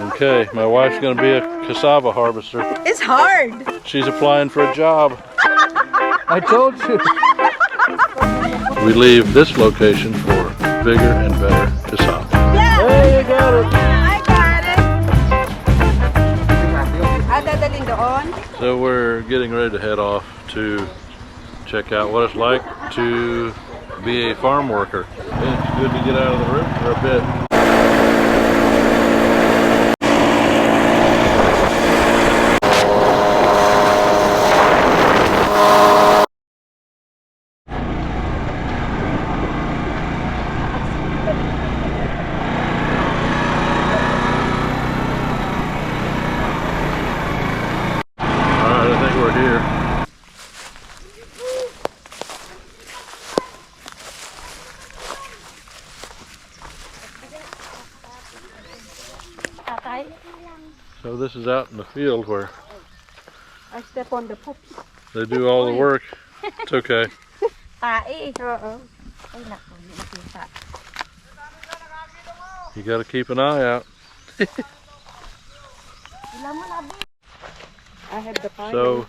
Okay, my wife's gonna be a cassava harvester. It's hard. She's applying for a job. I told you. We leave this location for bigger and better cassava. Yeah. Hey, you got it. I got it. Dadalhin doon. So we're getting ready to head off to check out what it's like to be a farm worker. It's good to get out of the room for a bit. Alright, I think we're here. So this is out in the field where I step on the poop. they do all the work. It's okay. You got to keep an eye out. I have the payong. So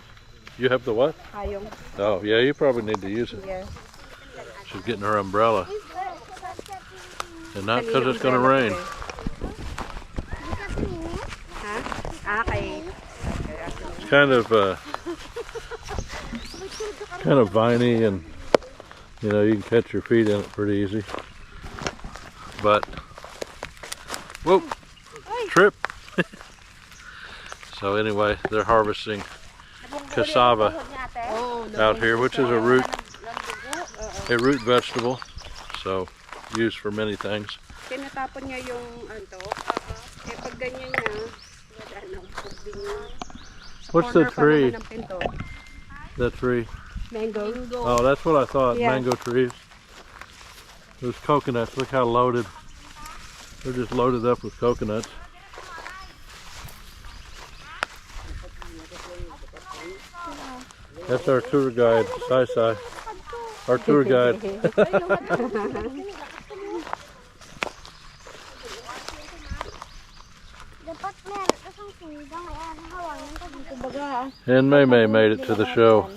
you have the what? Payong. Oh yeah, you probably need to use it. Yes. She's getting her umbrella. And not because it's going to rain. Okay. It's kind of viney, and you know, you can catch your feet in it pretty easy. But whoa, trip. So anyway, they're harvesting cassava out here, which is a root vegetable, so used for many things. Tinatapon niya yung eh pag ganyan niya, wala nang pugding. What's the tree? That tree? Mango. Oh, that's what I thought. Yeah. Mango trees. Those coconuts. Look how loaded. They're just loaded up with coconuts. That's our tour guide, Sai Sai. Our tour guide. And May May made it to the show.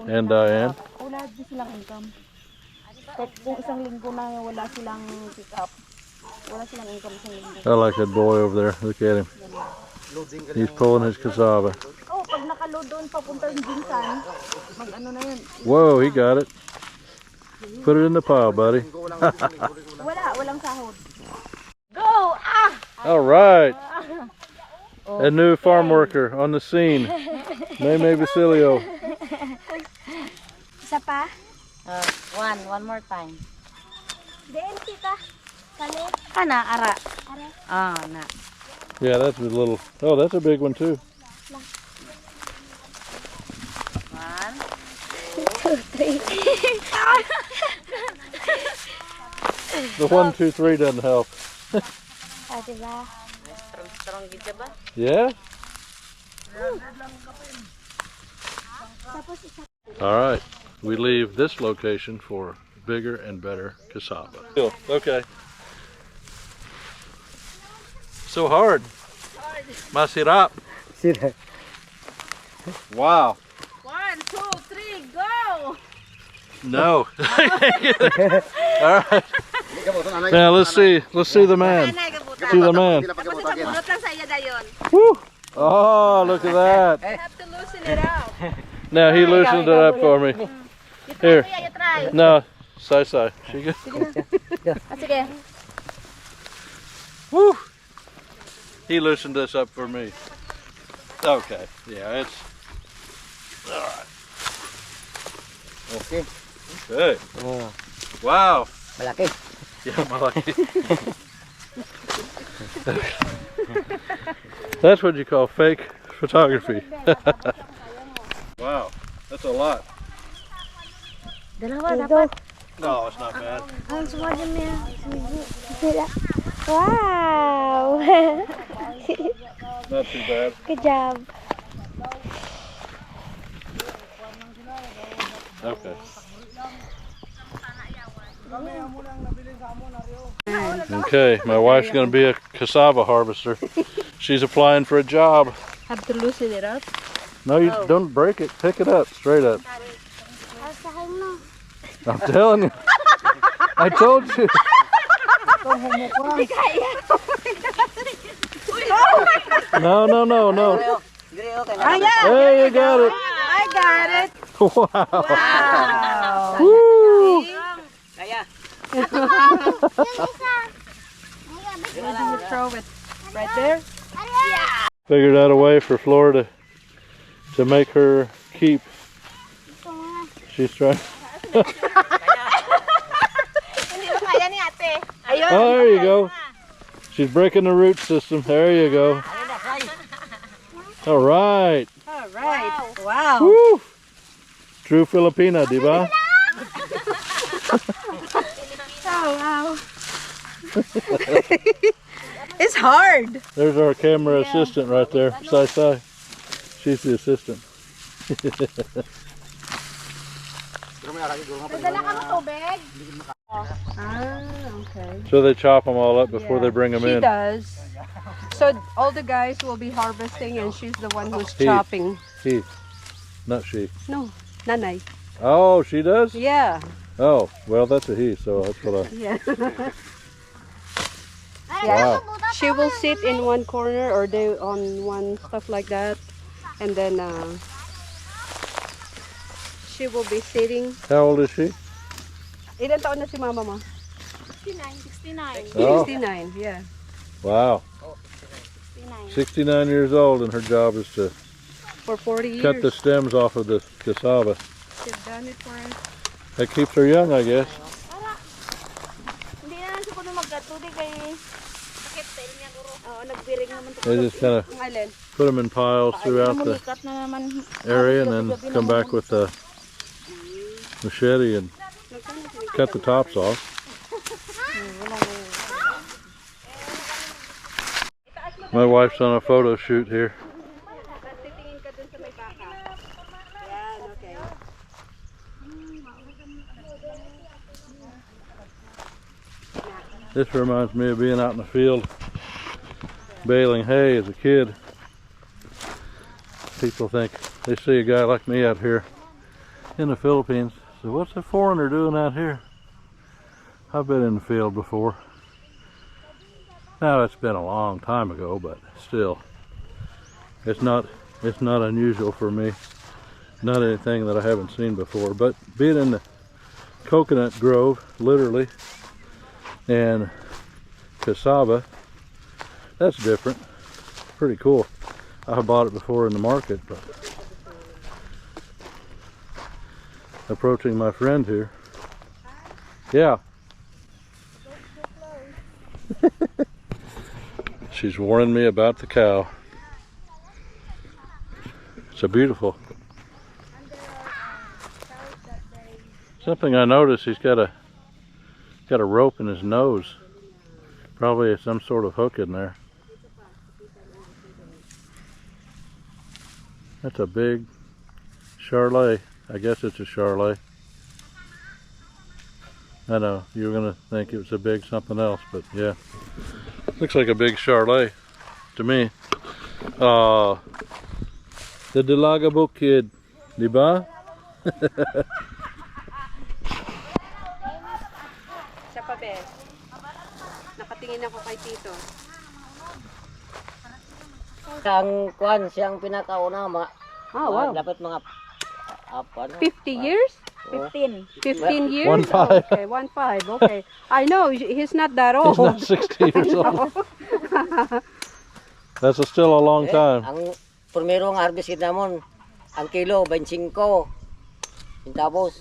And Diane. Wala din silang income. Kung isang linggo na wala silang pick up. Wala silang income isang linggo. I like that boy over there. Look at him. He's pulling his cassava. Oh, pag nakaload doon papunta yung ginsan, mag-ano na yun. Whoa, he got it. Put it in the pile, buddy. Walang sahod. Go! Ah! All right. A new farm worker on the scene. May May Basilio. Isa pa? One more time. Then kita. Kali. Ana, ara. Ah, na. Yeah, that's a little. Oh, that's a big one too. 1, 2, 3. The 1, 2, 3 doesn't help. Diba? strong gid ba? Yeah? All right. We leave this location for bigger and better cassava. Okay. So hard. Masirap. Wow. 1, 2, 3, go! No. All right. Now let's see the man. See the man. Woo. Oh, look at that. You have to loosen it out. Now he loosened it up for me. Here. No, Sai Sai. She good. Sige. Woo. He loosened this up for me. Okay. Yeah, it's all right. Okay. Good. Oh, Wow. malaki. Yeah, malaki. That's what you call fake photography. Wow, that's a lot. Dalawa dapat. No, it's not bad. Ang sumada niya. Wow! Not too bad. Good job. Okay. Okay, my wife's gonna be a cassava harvester. She's applying for a job. Have to loosen it up. No, you don't break it. Pick it up, straight up. I'm telling you. I told you. No, no, no, no. Hey, you got it. I got it. Wow. Wow. Woo. Where do you throw it? Right there? Figured out a way for Florida to make her keep. She's trying. Oh, there you go. She's breaking the root system. There you go. All right. All right. Wow. Woo. True Filipina, di ba? Oh, wow. It's hard. There's our camera assistant right there. Sai Sai. She's the assistant. Ah, okay. So they chop them all up before they bring them She in. does. So all the guys will be harvesting and she's the one who's He. chopping. He, not she. No, nanay. Oh, she does? Yeah. Oh, well, that's a he, so that's what I... Yeah. Wow. She will sit in one corner or they on one stuff like that, and then she will be sitting. How old is she? Ilan taon na si mama mo? 69. Oh. 69, yeah. Wow. 69 years old, and her job is to For 40 years. cut the stems off of the cassava. She's done it for us. That keeps her young, I guess. Hindi na siguro magkatuloy kay sakit tail niya guro. Oo, nagbiring naman to. They just kind of Alin? put them in piles throughout the Mulikat na naman. area and then come back with a machete and cut the tops off. My wife's on a photo shoot here. Titingin ka dun sa may baka. Yan, okay. This reminds me of being out in the field baling hay as a kid. People think they see a guy like me out here in the Philippines. So what's a foreigner doing out here? I've been in the field before. Now it's been a long time ago, but still, it's not unusual for me. Not anything that I haven't seen before. But being in the coconut grove, literally, and cassava, that's different. Pretty cool. I bought it before in the market, but approaching my friend here. Yeah. She's warning me about the cow. It's a beautiful. Something I noticed, he's got a rope in his nose. Probably some sort of hook in there. That's a big Charlet. I guess it's a Charlet. I know, you were gonna think it was a big something else, but yeah. Looks like a big Charlet to me. The Dalaga Bukid, di ba? Siya pa, be. Nakatingin ako kay Tito. Ang kwan siyang pinakauna Oh, wow. dapat mga 50 years? 15. 15 years? 1.5. Okay, 1.5. Okay. I know, he's not that He's old. not 60 years old. That's still a long time. Ang primerong harvest namon ang kilo 25. Tapos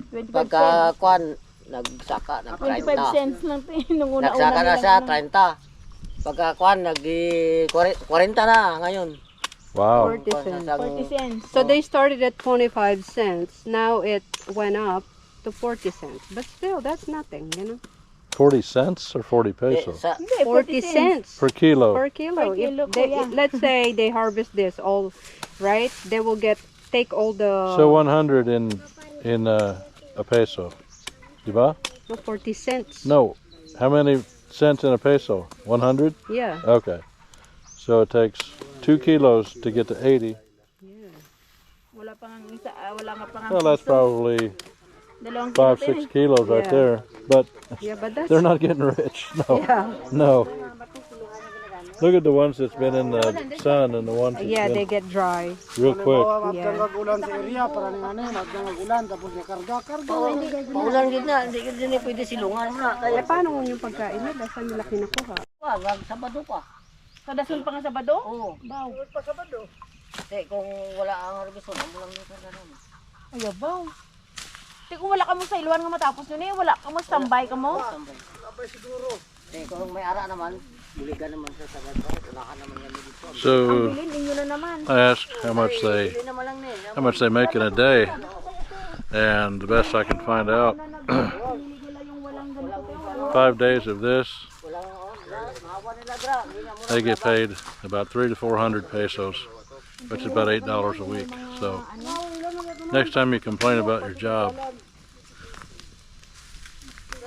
25 pagka kwan nagsaka ng 25 30. cents lang nung una-una. Nagsaka na siya nilang 30. Pagka kwan nagdi 40 na ngayon. Wow. 40 cents. 40 cents. So they started at 25 cents. Now it went up to 40 cents. But still, that's nothing, you know. 40 cents or 40 pesos? 40 cents Per kilo. per kilo. Per kilo If they, po, yeah. let's say they harvest this all, right? They will take all the... So 100 in a peso. Di ba? No, 40 cents. No. How many cents in a peso? 100? Yeah. Okay. So it takes 2 kilos to get to 80. Yeah. Wala pa nga isa, wala nga pa nga Well, that's piso. probably Dalawang 5, kilo 6 kilos right Yeah. there. But Yeah, but that's they're not getting rich. No. yeah. No. Look at the ones that's been in the sun and the ones that's Yeah, they been get dry. real quick. Yeah. Ulan sa area para ni ano, ulan tapos ni karga. Paulan gid na, hindi gid ni pwede silungan na. Eh, paano yung pagkain nila? Saan nila kinukuha? Wag Sabado pa. Sa dasul pa nga Sabado? Oo. Baw. Hindi kung wala ang harveston, amo lang dito na naman. Ay, baw. Di kung wala ka mo sa iluan nga matapos yun eh, wala ka mo standby ka mo. Hindi kung may ara naman, buligan naman sa Sabado. Wala ka naman yan dito. So Bilin ninyo na naman. I asked how much they make in a day, and the best I can find out, 5 days of this, they get paid about 300 to 400 pesos, which is about $8 a week. So next time you complain about your job,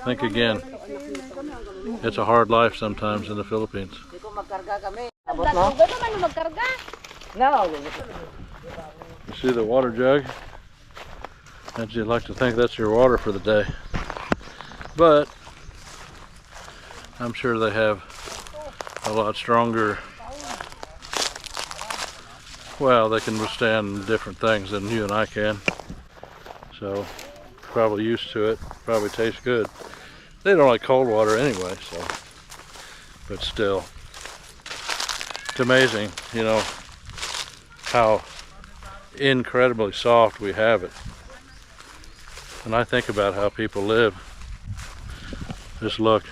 think again. It's a hard life sometimes in the Philippines. Hindi ko magkarga kami. Huwag naman magkarga. No. You see the water jug? And you'd like to think that's your water for the day. But I'm sure they have a lot stronger, well, they can withstand different things than you and I can. So probably used to it, probably tastes good. They don't like cold water anyway, so, but still, it's amazing, you know, how incredibly soft we have it. And I think about how people live. Just look.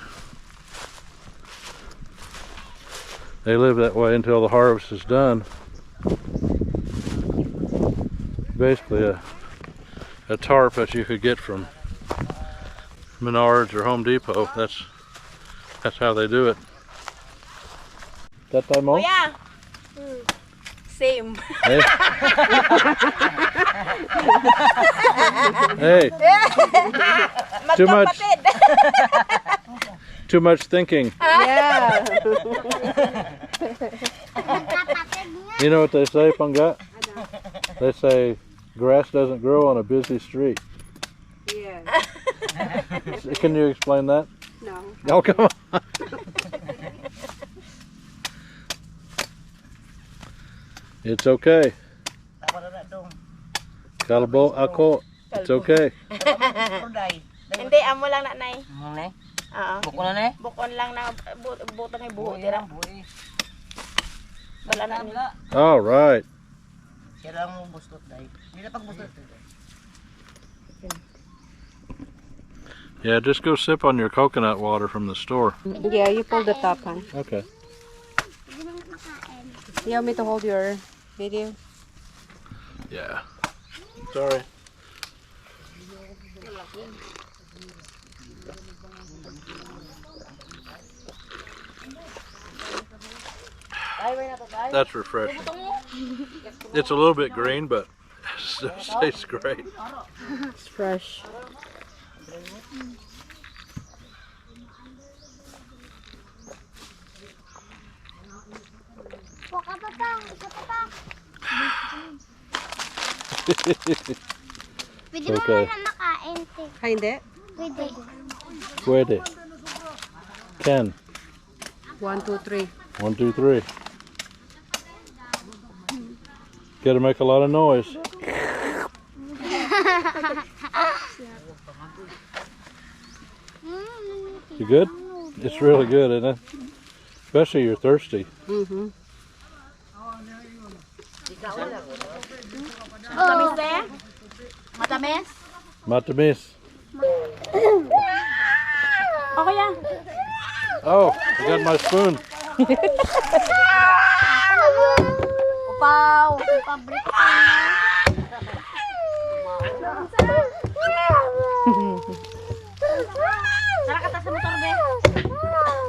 They live that way until the harvest is done. Basically a tarp that you could get from Menards or Home Depot. That's how they do it. That time on? Kuya. Same. Hey. Hey. Too much. Too much thinking. Yeah. You know what they say, Panggat? They say grass doesn't grow on a busy street. Yeah. Can you explain that? No. Oh, come on. It's okay. Kalbo ako. It's okay. Hindi, amo lang na nay. Nay. Oo. Bukon na eh. Bukon lang na butang ay buho tira. Wala na ni. All right. Siya lang mo bustot dai. Hindi na pagbustot. Yeah, just go sip on your coconut water from the store. Yeah, you pull the top, huh? Okay. You want me to hold your video? Yeah. Sorry. That's refreshing. It's a little bit green, but it still tastes great. It's fresh. It's okay. Ah, hindi? Pwede. Can. 1, 2, 3. 1, 2, 3. Gotta make a lot of noise. You good? It's really good, isn't it? Especially you're thirsty. Mm-hmm. Matamis eh? Matamis? Matamis. Okay yan. Oh, I got my spoon. Upaw. Pabrik ko na. Tara ka sa motor, be.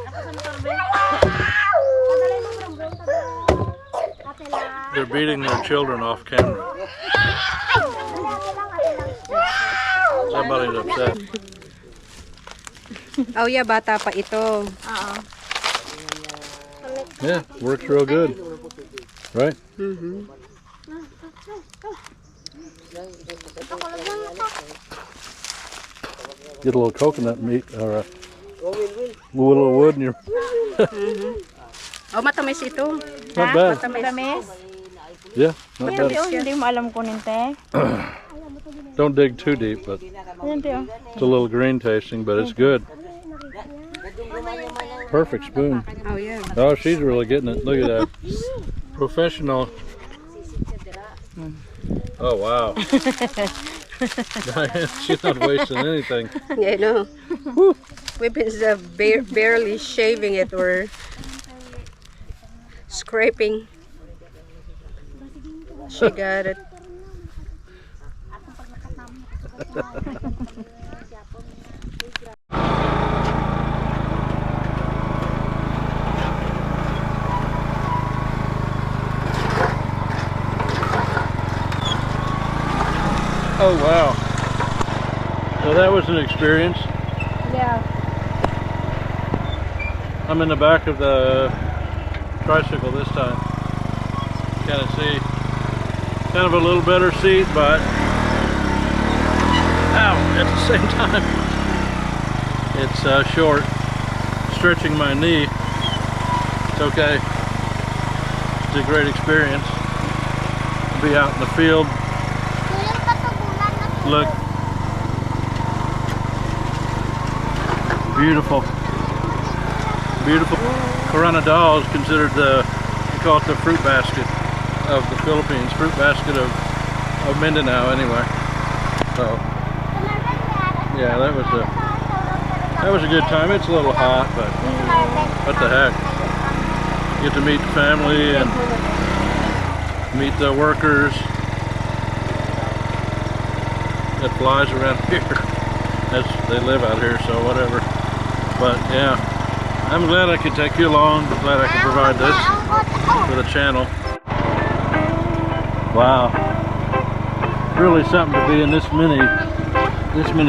Kata sa motor, be. Padalay mo, bro. Ate lang. They're beating their children off camera. Somebody's upset. Oh yeah, bata pa ito. Oo. Yeah, works real good. Right? Mhm. Get a little coconut meat or a little wood in your. Oh, matamis ito. Not bad. Matamis? Yeah, not bad. Hindi mo alam kunin, te. Don't dig too deep, but Ayan, te. it's a little green tasting, but it's good. Perfect spoon. Oh yeah. Oh, she's really getting it. Look at that. Professional. Oh, wow. She's not wasting anything. Yeah, I know. We've been barely shaving it or scraping. She got it. Oh, wow. So that was an experience. Yeah. I'm in the back of the tricycle this time. Kind of see, kind of a little better seat, but ow, at the same time, it's short, stretching my knee. It's okay. It's a great experience. Be out in the field. Look. Beautiful. Beautiful. Koranadal is considered the, we call it the fruit basket of the Philippines. Fruit basket of Mindanao anyway. So, yeah, that was a good time. It's a little hot, but what the heck. Get to meet the family and meet the workers that flies around here. They live out here, so whatever. But yeah, I'm glad I could take you along. I'm glad I could provide this for the channel. Wow, really something to be in this many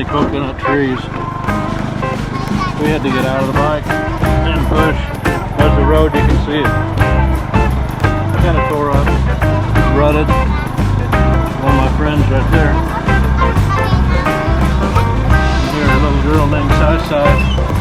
coconut trees. We had to get out of the bike and push. There's the road, you can see it. Kind of tore up, rutted. One of my friends right there. There's a little girl named Sai.